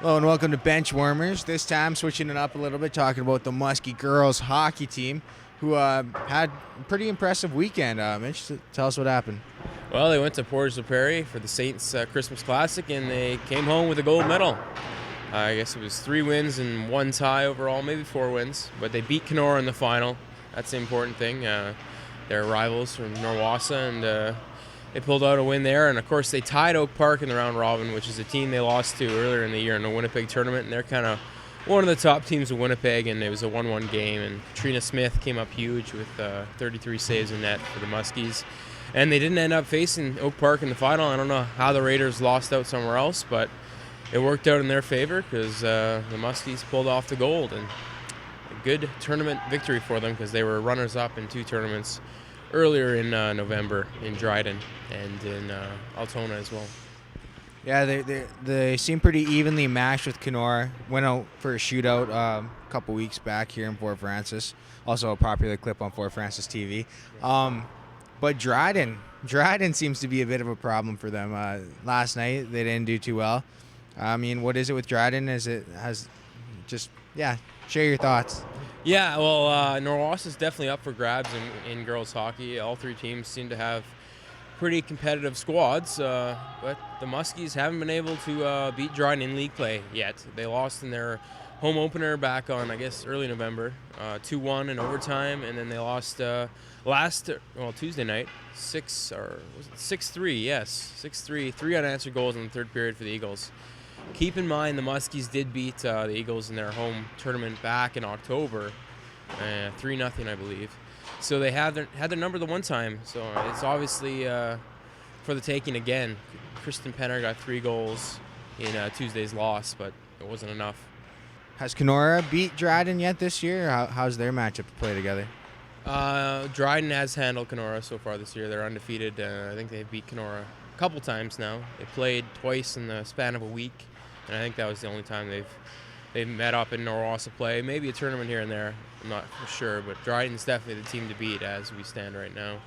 Hello and welcome to Benchwarmers. This time switching it up a little bit, talking about the Muskie Girls hockey team, who had a pretty impressive weekend. Mitch, tell us what happened. Well, they went to Portage la Prairie for the Saints Christmas Classic, and they came home with a gold medal. I guess it was 3 wins and 1 tie overall, maybe 4 wins. But they beat Kenora in the final. That's the important thing. They're rivals from Norwassa, and they pulled out a win there. And, of course, they tied Oak Park in the round robin, which is a team they lost to earlier in the year in the Winnipeg tournament. And they're kind of one of the top teams of Winnipeg, and it was a 1-1 game. And Katrina Smith came up huge with 33 saves in net for the Muskies. And they didn't end up facing Oak Park in the final. I don't know how the Raiders lost out somewhere else, but it worked out in their favor because the Muskies pulled off the gold. And a good tournament victory for them because they were runners-up in 2 tournaments earlier in November in Dryden and in Altona as well. Yeah, they seem pretty evenly matched with Kenora. Went out for a shootout a couple weeks back here in Fort Francis. Also a popular clip on Fort Francis TV. But Dryden seems to be a bit of a problem for them. Last night they didn't do too well. I mean, what is it with Dryden? Share your thoughts. Yeah, well, Norwassa is definitely up for grabs in girls hockey. All 3 teams seem to have pretty competitive squads, but the Muskies haven't been able to beat Dryden in league play yet. They lost in their home opener back on, I guess, early November, 2-1 in overtime, and then they lost Tuesday night, 6-3, yes, 6-3, 3 unanswered goals in the third period for the Eagles. Keep in mind the Muskies did beat the Eagles in their home tournament back in October, 3-0, I believe. So they had their number the one time. So it's obviously for the taking again. Kristen Penner got 3 goals in Tuesday's loss, but it wasn't enough. Has Kenora beat Dryden yet this year? How's their matchup play together? Dryden has handled Kenora so far this year. They're undefeated. I think they've beat Kenora a couple times now. They played twice in the span of a week, and I think that was the only time they've met up in Norwassa play. Maybe a tournament here and there. I'm not for sure, but Dryden's definitely the team to beat as we stand right now.